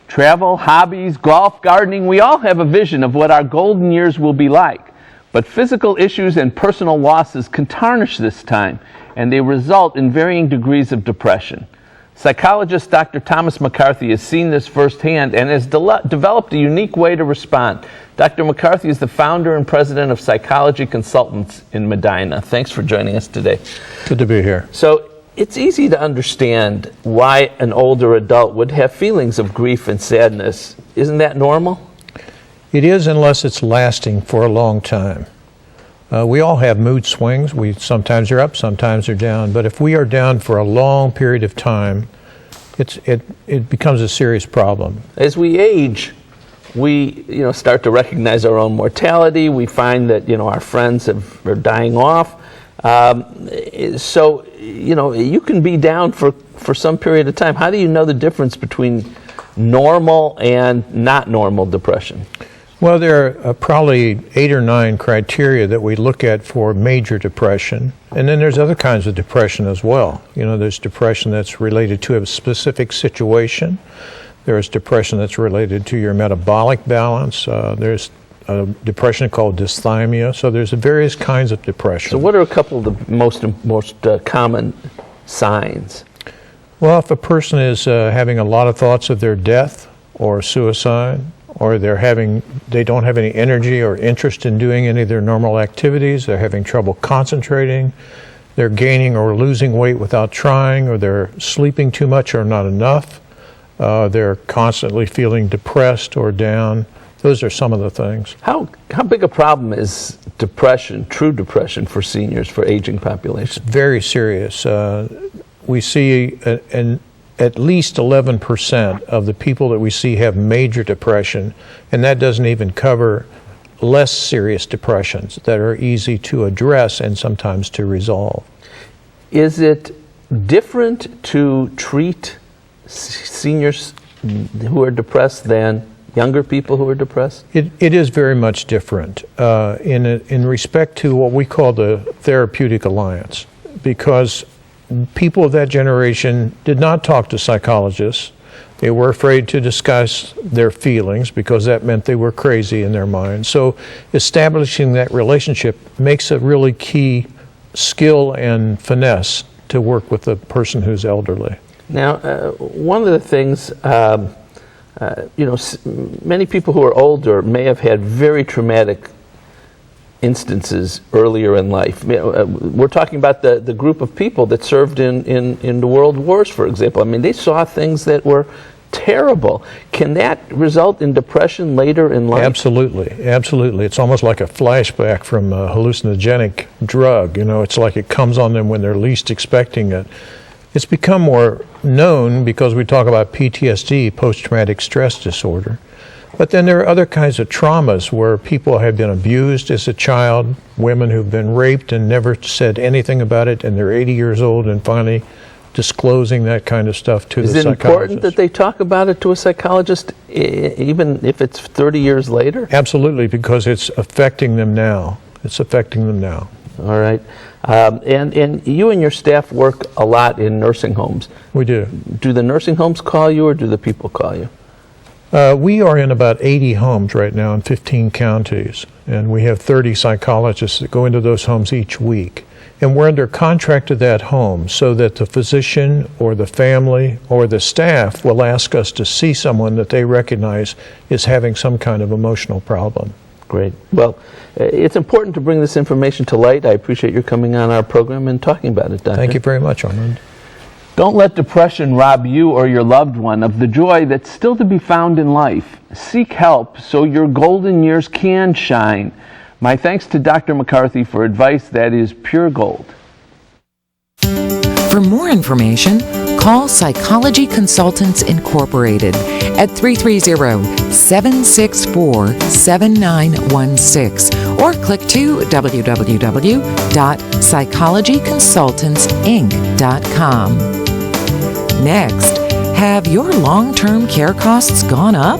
Travel, hobbies, golf, gardening, we all have a vision of what our golden years will be like. But physical issues and personal losses can tarnish this time, and they result in varying degrees of depression. Psychologist Dr. Thomas McCarthy has seen this firsthand and has developed a unique way to respond. Dr. McCarthy is the founder and president of Psychology Consultants in Medina. Thanks for joining us today. Good to be here. So, it's easy to understand why an older adult would have feelings of grief and sadness. Isn't that normal? It is, unless it's lasting for a long time. We all have mood swings. Sometimes are up, sometimes are down. But if we are down for a long period of time, it becomes a serious problem. As we age, we start to recognize our own mortality. We find that our friends are dying off. So you can be down for some period of time. How do you know the difference between normal and not normal depression? Well, there are probably 8 or 9 criteria that we look at for major depression. And then there's other kinds of depression as well. There's depression that's related to a specific situation. There's depression that's related to your metabolic balance. There's a depression called dysthymia. So there's various kinds of depression. So what are a couple of the most common signs? Well, if a person is having a lot of thoughts of their death or suicide, or they don't have any energy or interest in doing any of their normal activities, they're having trouble concentrating, they're gaining or losing weight without trying, or they're sleeping too much or not enough, they're constantly feeling depressed or down. Those are some of the things. How big a problem is depression, true depression, for seniors, for aging population? It's very serious. We see at least 11% of the people that we see have major depression, and that doesn't even cover less serious depressions that are easy to address and sometimes to resolve. Is it different to treat seniors who are depressed than younger people who are depressed? It is very much different in respect to what we call the therapeutic alliance, because people of that generation did not talk to psychologists. They were afraid to discuss their feelings because that meant they were crazy in their minds. So establishing that relationship makes a really key skill and finesse to work with a person who's elderly. Now, one of the things, many people who are older may have had very traumatic instances earlier in life. We're talking about the group of people that served in the world wars, for example. I mean, they saw things that were terrible. Can that result in depression later in life? Absolutely. It's almost like a flashback from a hallucinogenic drug. It's like it comes on them when they're least expecting it. It's become more known because we talk about PTSD, post-traumatic stress disorder. But then there are other kinds of traumas where people have been abused as a child, women who've been raped and never said anything about it, and they're 80 years old and finally disclosing that kind of stuff to the psychologist. Is it important that they talk about it to a psychologist, even if it's 30 years later? Absolutely, because it's affecting them now. All right. And you and your staff work a lot in nursing homes. We do. Do the nursing homes call you, or do the people call you? We are in about 80 homes right now in 15 counties, and we have 30 psychologists that go into those homes each week. And we're under contract to that home so that the physician or the family or the staff will ask us to see someone that they recognize is having some kind of emotional problem. Great. Well, it's important to bring this information to light. I appreciate your coming on our program and talking about it, Doctor. Thank you very much, Armand. Don't let depression rob you or your loved one of the joy that's still to be found in life. Seek help so your golden years can shine. My thanks to Dr. McCarthy for advice that is pure gold. For more information, call Psychology Consultants Incorporated at 330-764-7916 or click to www.psychologyconsultantsinc.com. Next, have your long-term care costs gone up?